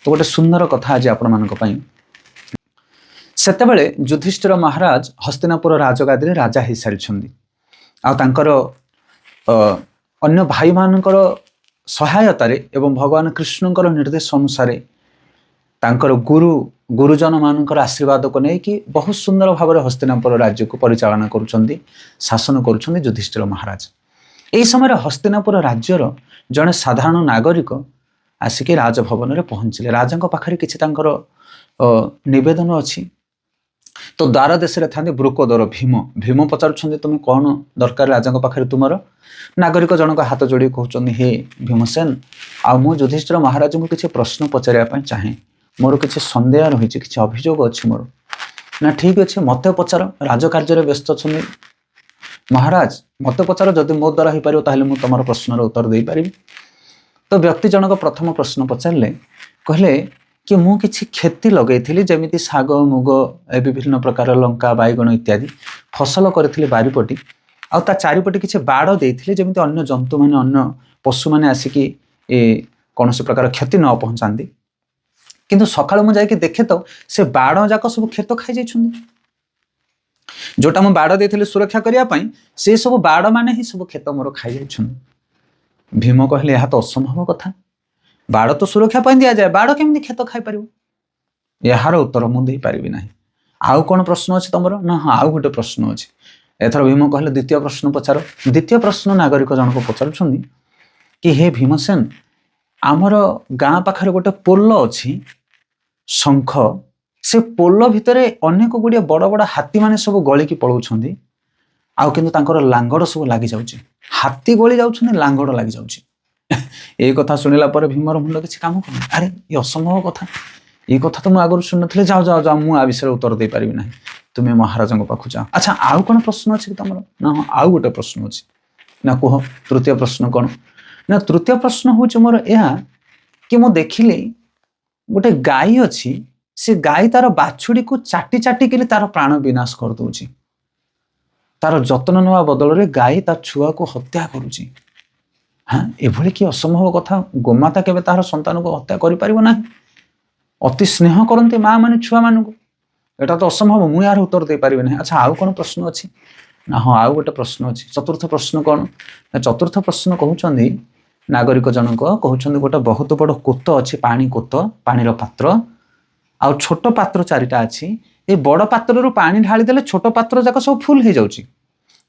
तो गोटे सुंदर कथा आज आपण मानक पई सेतेबेले युधिष्ठिर महाराज हस्तिनापुर राजगादी रे राजा हो सारी आ तांकर अन्य भाई मानकर सहायतार एवं भगवान कृष्णकर निर्देश अनुसार तांकर गुरुजन मानकर आशीर्वाद को लेकिन बहुत सुंदर भाव में हस्तिनापुर राज्य को परिचालना करुछंदी शासन करुछंदी युधिष्ठिर महाराज। यही समय हस्तिनापुर राज्यर जड़े साधारण नागरिक आसिक राजभवन में पहुँचले। राजा पाखे किसी नवेदन अच्छी तो द्वार देश था ब्रुकोदर भीम भीम पचार तुम कौन दरकार राजा पाखे तुमर नागरिक जनक हाथ जोड़ी कहते हे भीमसेन आ मु युधिष्ठिर महाराज को किसी प्रश्न पचारे चाहे मोर किसी सन्देह रही किसी अभियोग अच्छी मोर ना ठीक अच्छे मत पचार राजकार्य व्यस्त अच्छा महाराज मत पचार जदि मो द्वारा हो पार मुझे तुम प्रश्नर उत्तर दे पारि। तो व्यक्ति जनक प्रथम प्रश्न पचारे कहले कि मु किछि खेती लगेइथिली जेमिति साग मुग विभिन्न प्रकार लंका बैगण इत्यादि फसल करिथिली बारीपटी आ ता चारिपटी किछि बाड़ देइथिली जेमिति अन्य जंतु माने अन्य पशु माने आसिकी कौन से प्रकार क्षति न पहुंचाती किंतु सकाळ मु जाइके देखे तो से बाड़ जाक सब खेत खाई जाइछुंदी जोटा मु बाड़ देइथिली सुरक्षा करिया पई से सब बाड़ माने ही सब खेत मोर खाई जाइछुंदी। भीम कहले यह तो असंभव कथा बाड़ तो सुरक्षा पाई दिया जाए बाड़ केमती खेत खाई पार यार उत्तर मुझे पारि ना। आउ कौन प्रश्न अच्छे तुम ना हाँ आउ गोटे प्रश्न अच्छे एथर भीम कहले द्वितीय प्रश्न पचार। द्वितीय प्रश्न नागरिक जनक पचार कि हे भीमसेन आमर गाँ पाखे गोटे पोल अच्छी शंख से पोल भितर अनेक गुड़िया बड़ बड़ हाथी माने सब गलिकी पलाउछंदी आउ किंतु तांकर लांगड़ सब लगी जाउची हाथी गली जाउछंदी लांगड़ लगी जाउची। ये कथा शुणिला पर भीमर मुंड किसी काम कर अरे ये असंभव कथा ये कथा तो मुझे आगुरी शुणी नी जाओ जाओ जाओ मुझे विषय उत्तर दे पारि ना तुम्हें महाराज पाखु जाओ। अच्छा आउ कौन प्रश्न अच्छे तुम ना हाँ आउ गोटे प्रश्न अच्छे ना कह तृतीय प्रश्न कौन ना तृतीय प्रश्न हूँ मोर यह कि मु देखिली गोटे गाई अच्छी से गाई तार बाछुड़ी को चाटी चाटी के तार प्राण विनाश कर दौची तार जत्न नेवा बदल में गाई तार छुआ को हत्या करुची। हाँ एभली कि असंभव कथा गोमाता केबे तार संतान को हत्या करि परिबो नाही अति स्नेह करते माँ माने छुआ मान को एटा तो असंभव मुझे यार उत्तर दे पारि ना। अच्छा आउ कौन प्रश्न अच्छी ना हाँ आउ गोटे प्रश्न अच्छी। चतुर्थ प्रश्न कौन ना चतुर्थ प्रश्न कहउछंदी नागरिक जनक कहउछंदी गोटे बहुत बड़ कोत अच्छी पानी कोत पानी पात्र आउ छोट पात्र चारिटा अच्छी ये बड़ पात्र पानी ढाली देले छोट पात्र जाक सब फुल हो जाउची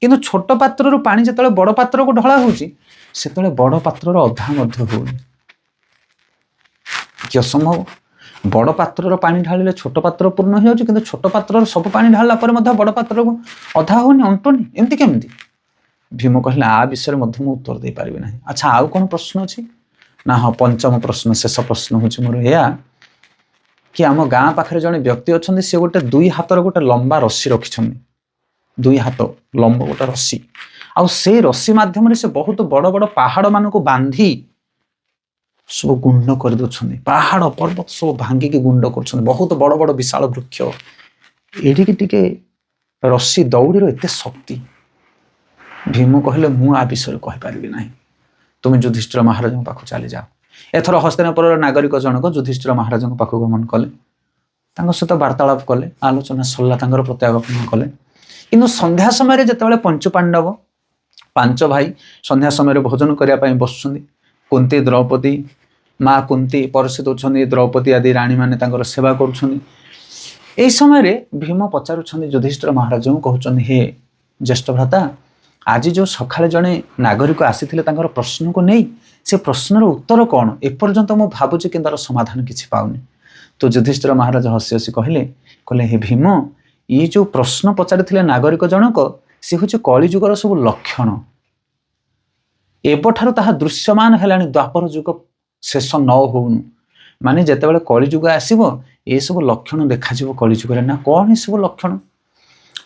किंतु छोट पात्र पानी जिते बड़ पात्र को ढला होउची सेतले बड़ पात्र अधा मध्य हो कि असंभव बड़ पात्र पानी ढालिले छोट पात्र पूर्ण हो जाउची किंतु छोट पात्र सब पानी ढाला पर मध्य बड़ पात्र को अधा होनी अंटुनी एमती केमती। भीम कहले आ विषय मध्य मु उत्तर दे पारि ना। अच्छा आउ कौन प्रश्न अच्छी ना हाँ पंचम प्रश्न शेष प्रश्न हूँ मोर या कि आम गाँ पाखे जड़े व्यक्ति अच्छा सी गोटे दुई हाथर गोटे लंबा रस्सी रखिंट दुई हाथ लंब गोटे रस्सी आउ से रस्सी माध्यम से बहुत बड़ बड़ पहाड़ मान को बांधी सब गुंड कर दौरान पहाड़ पर्वत सब भांगिकी गुंड कर बहुत बड़ बड़ विशाल वृक्ष एडिकी टिके रस्सी दौड़ीर एत शक्ति। भीम कहले मु आ विषय कहीपरि ना तुम युधिष्ठिर महाराज पाखु चली जाओ। एथर हस्तिनापुर नागरिक जनक युधिष्ठिर महाराज पाखु गमन कले सहित वार्तालाप कले आलोचना सरला प्रत्यागमन कले किंतु संध्या समय जिते पंचु पांडव पांच भाई संध्या समय भोजन करने बसुं कुंती द्रौपदी माँ कुंती परसी दौरान द्रौपदी आदि राणी मैंने सेवा कर समय भीम पचारुंट युधिष्ठिर महाराज को कहते हे ज्येष्ठ भ्राता आज जो सकाଳେ जड़े नागरिक आसी प्रश्न को नहीं से प्रश्नर उत्तर कौन एपर्यंत मु भावुची कि तार समाधान किसी पाऊनी। तो युधिष्ठिर महाराज हसी हसी कहले हे भीम ये जो प्रश्न पचारि नागरिक जनक सी हूँ कलिजुगर सब लक्षण एबठारु ताहा दृश्यमान है द्वापर जुग शेष न होउनु माने जेतेबेले कलिजुग आसीबो ए सब लक्षण देखा कलिजुग ना कौन ये सब लक्षण।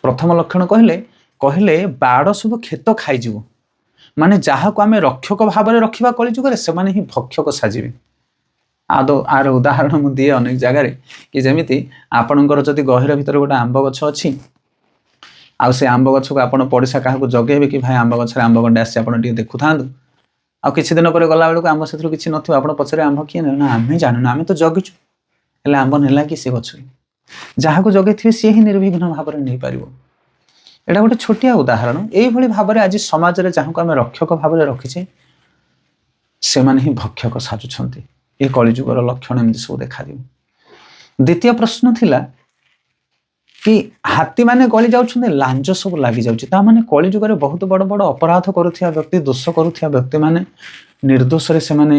प्रथम लक्षण कहले बाड़ सब खेत खाई माने जहाँ को आम रक्षक भाव में रखा कलिजुग से ही भक्षक साजिबे। आदो आर उदाहरण मुझे दिए अनेक जगार कि जमीती आपणकर जदि गहिर भितर गोटे आंब गछ अच्छी आउ से आंब गछ को आप पड़ोशा क्या जगेबे कि भाई आंब गछरे आंब गंडे आसी आप देखु था ଆଉ କିଛି ଦିନ ପରେ ଗଲା ବେଳକୁ ଆମ୍ବ ସେଥିରୁ କିଛି ନଥିବ। ଆପଣ ପଛରେ ଆମ୍ବ କିଏ ନେଲା? ନା ଆମେ ଜାଣୁନା, ଆମେ ତ ଜଗିଛୁ। ହେଲେ ଆମ୍ବ ନେଲା କି ସେ ଗଛରୁ? ଯାହାକୁ ଜଗେଇଥିବେ ସିଏ ହିଁ ନିର୍ବିଘ୍ନ ଭାବରେ ନେଇପାରିବ। ଏଇଟା ଗୋଟେ ଛୋଟିଆ ଉଦାହରଣ। ଏଇଭଳି ଭାବରେ ଆଜି ସମାଜରେ ଯାହାକୁ ଆମେ ରକ୍ଷକ ଭାବରେ ରଖିଛେ ସେମାନେ ହିଁ ଭକ୍ଷକ ସାଜୁଛନ୍ତି। ଏ କଳିଯୁଗର ଲକ୍ଷଣ ଏମିତି ସବୁ ଦେଖାଯିବ। ଦ୍ୱିତୀୟ ପ୍ରଶ୍ନ ଥିଲା କି ହାତୀମାନେ ଗଳି ଯାଉଛନ୍ତି, ଲାଞ୍ଜ ସବୁ ଲାଗିଯାଉଛି। ତା ମାନେ କଳିଯୁଗରେ ବହୁତ ବଡ଼ ବଡ଼ ଅପରାଧ କରୁଥିବା ବ୍ୟକ୍ତି, ଦୋଷ କରୁଥିବା ବ୍ୟକ୍ତିମାନେ ନିର୍ଦ୍ଦୋଷରେ ସେମାନେ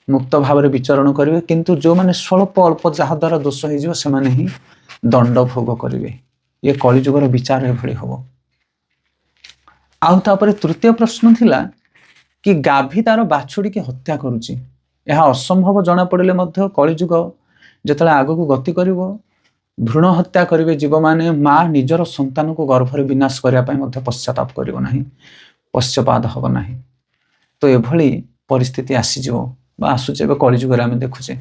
ମୁକ୍ତ ଭାବରେ ବିଚରଣ କରିବେ, କିନ୍ତୁ ଯେଉଁମାନେ ସ୍ୱଳ୍ପ ଅଳ୍ପ ଯାହାଦ୍ୱାରା ଦୋଷ ହେଇଯିବ ସେମାନେ ହିଁ ଦଣ୍ଡ ଭୋଗ କରିବେ। ଏ କଳିଯୁଗର ବିଚାର ଏଭଳି ହବ। ଆଉ ତାପରେ ତୃତୀୟ ପ୍ରଶ୍ନ ଥିଲା କି ଗାଭୀ ତାର ବାଛୁଡ଼ିକି ହତ୍ୟା କରୁଛି। ଏହା ଅସମ୍ଭବ ଜଣାପଡ଼ିଲେ ମଧ୍ୟ କଳିଯୁଗ ଯେତେବେଳେ ଆଗକୁ ଗତି କରିବ, ଭ୍ରୂଣ ହତ୍ୟା କରିବେ ଜୀବମାନେ, ମା ନିଜର ସନ୍ତାନକୁ ଗର୍ଭରେ ବିନାଶ କରିବା ପାଇଁ ମଧ୍ୟ ପଶ୍ଚାତାପ କରିବ ନାହିଁ, ପଶ୍ଚାପାତ ହେବ ନାହିଁ। ତ ଏଭଳି ପରିସ୍ଥିତି ଆସିଯିବ ବା ଆସୁଛି ଏବେ କଳିଯୁଗରେ ଆମେ ଦେଖୁଛେ।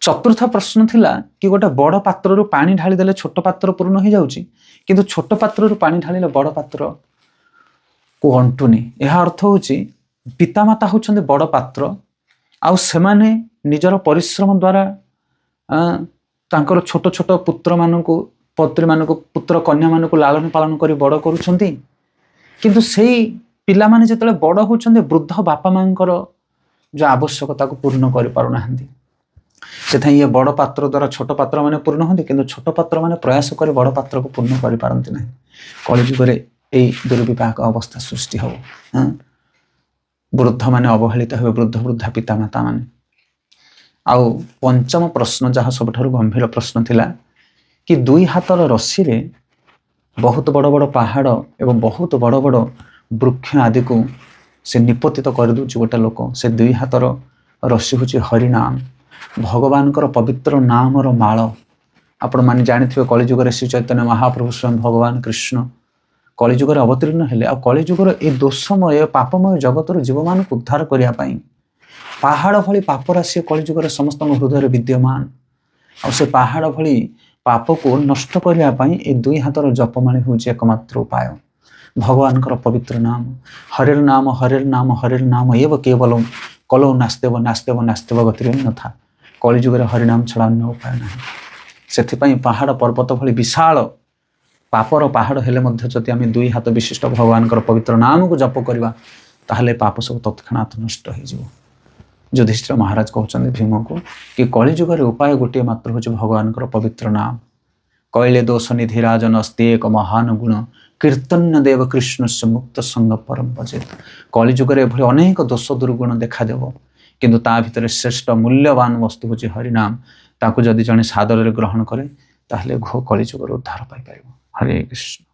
ଚତୁର୍ଥ ପ୍ରଶ୍ନ ଥିଲା କି ଗୋଟେ ବଡ଼ ପାତ୍ରରୁ ପାଣି ଢାଳି ଦେଲେ ଛୋଟ ପାତ୍ର ପୂର୍ଣ୍ଣ ହେଇଯାଉଛି, କିନ୍ତୁ ଛୋଟ ପାତ୍ରରୁ ପାଣି ଢାଳିଲେ ବଡ଼ ପାତ୍ରକୁ ଅଣ୍ଟୁନି। ଏହା ଅର୍ଥ ହେଉଛି ପିତାମାତା ହେଉଛନ୍ତି ବଡ଼ ପାତ୍ର, ଆଉ ସେମାନେ ନିଜର ପରିଶ୍ରମ ଦ୍ୱାରା ତାଙ୍କର ଛୋଟ ଛୋଟ ପୁତ୍ରମାନଙ୍କୁ, ପତ୍ରୀମାନଙ୍କୁ, ପୁତ୍ର କନ୍ୟାମାନଙ୍କୁ ଲାଳନ ପାଳନ କରି ବଡ଼ କରୁଛନ୍ତି। କିନ୍ତୁ ସେଇ ପିଲାମାନେ ଯେତେବେଳେ ବଡ଼ ହେଉଛନ୍ତି, ବୃଦ୍ଧ ବାପା ମାଙ୍କର ଯେଉଁ ଆବଶ୍ୟକତାକୁ ପୂର୍ଣ୍ଣ କରିପାରୁନାହାନ୍ତି। ସେଥିପାଇଁ ଇଏ ବଡ଼ ପାତ୍ର ଦ୍ୱାରା ଛୋଟ ପାତ୍ରମାନେ ପୂର୍ଣ୍ଣ ହୁଅନ୍ତି, କିନ୍ତୁ ଛୋଟ ପାତ୍ରମାନେ ପ୍ରୟାସ କରି ବଡ଼ ପାତ୍ରକୁ ପୂର୍ଣ୍ଣ କରିପାରନ୍ତି ନାହିଁ। କଳିଯୁଗରେ ଏଇ ଦୁର୍ବିପାକ ଅବସ୍ଥା ସୃଷ୍ଟି ହେବ। ବୃଦ୍ଧମାନେ ଅବହେଳିତ ହେବେ, ବୃଦ୍ଧ ବୃଦ୍ଧା ପିତାମାତାମାନେ। ଆଉ ପଞ୍ଚମ ପ୍ରଶ୍ନ, ଯାହା ସବୁଠାରୁ ଗମ୍ଭୀର ପ୍ରଶ୍ନ ଥିଲା କି 2 ହାତର ରଶିରେ ବହୁତ ବଡ଼ ବଡ଼ ପାହାଡ଼ ଏବଂ ବହୁତ ବଡ଼ ବଡ଼ ବୃକ୍ଷ ଆଦିକୁ ସେ ନିପତିତ କରିଦେଉଛି ଗୋଟେ ଲୋକ। ସେ 2 ହାତର ରଶି ହେଉଛି ହରିନାମ, ଭଗବାନଙ୍କର ପବିତ୍ର ନାମର ମାଳ। ଆପଣମାନେ ଜାଣିଥିବେ କଳିଯୁଗରେ ଶ୍ରୀ ଚୈତନ୍ୟ ମହାପ୍ରଭୁ ସ୍ୱୟଂ ଭଗବାନ କୃଷ୍ଣ କଳିଯୁଗରେ ଅବତୀର୍ଣ୍ଣ ହେଲେ। ଆଉ କଳିଯୁଗର ଏ ଦୋଷମୟ ପାପମୟ ଜଗତରୁ ଜୀବମାନଙ୍କୁ ଉଦ୍ଧାର କରିବା ପାଇଁ ପାହାଡ଼ ଭଳି ପାପ ରାଶି କଳିଯୁଗରେ ସମସ୍ତଙ୍କ ହୃଦୟରେ ବିଦ୍ୟମାନ। ଆଉ ସେ ପାହାଡ଼ ଭଳି ପାପକୁ ନଷ୍ଟ କରିବା ପାଇଁ ଏ 2 ହାତର ଜପମାଳି ହେଉଛି ଏକମାତ୍ର ଉପାୟ। ଭଗବାନଙ୍କର ପବିତ୍ର ନାମ, ହରେର ନାମ ହରେର ନାମ ହରେର ନାମ ଏବ କେବଲମ୍ କଲୌ ନାସ୍ତେବ ନାସ୍ତେବ ନାସ୍ତେବ ଗତିରେ ନଥା। କଳିଯୁଗରେ ହରିନାମ ଛଡ଼ା ଅନ୍ୟ ଉପାୟ ନାହିଁ। ସେଥିପାଇଁ ପାହାଡ଼ ପର୍ବତ ଭଳି ବିଶାଳ ପାପର ପାହାଡ଼ ହେଲେ ମଧ୍ୟ ଯଦି ଆମେ 2 ହାତ ବିଶିଷ୍ଟ ଭଗବାନଙ୍କର ପବିତ୍ର ନାମକୁ ଜପ କରିବା, ତାହେଲେ ପାପ ସବୁ ତତ୍କ୍ଷଣାତ୍ ନଷ୍ଟ ହେଇଯିବ। ଯୁଧିଷ୍ଠିର ମହାରାଜ କହୁଛନ୍ତି ଭୀମକୁ କି କଳିଯୁଗରେ ଉପାୟ ଗୋଟିଏ ମାତ୍ର ହେଉଛି ଭଗବାନଙ୍କର ପବିତ୍ର ନାମ। କହିଲେ ଦୋଷ ନିଧି ରାଜନ ଅସ୍ତି ଏକ ମହାନ ଗୁଣ, କୀର୍ତ୍ତନ୍ୟ ଦେବ କୃଷ୍ଣସ୍ୟ ମୁକ୍ତ ସଙ୍ଗ ପରମ ଭଜେତ। କଳିଯୁଗରେ ଏଭଳି ଅନେକ ଦୋଷ ଦୁର୍ଗୁଣ ଦେଖାଦେବ, କିନ୍ତୁ ତା ଭିତରେ ଶ୍ରେଷ୍ଠ ମୂଲ୍ୟବାନ ବସ୍ତୁ ହେଉଛି ହରିନାମ। ତାକୁ ଯଦି ଜଣେ ସାଦରରେ ଗ୍ରହଣ କରେ, ତାହେଲେ କଳିଯୁଗର ଉଦ୍ଧାର ପାଇପାରିବ। ହରେ କୃଷ୍ଣ।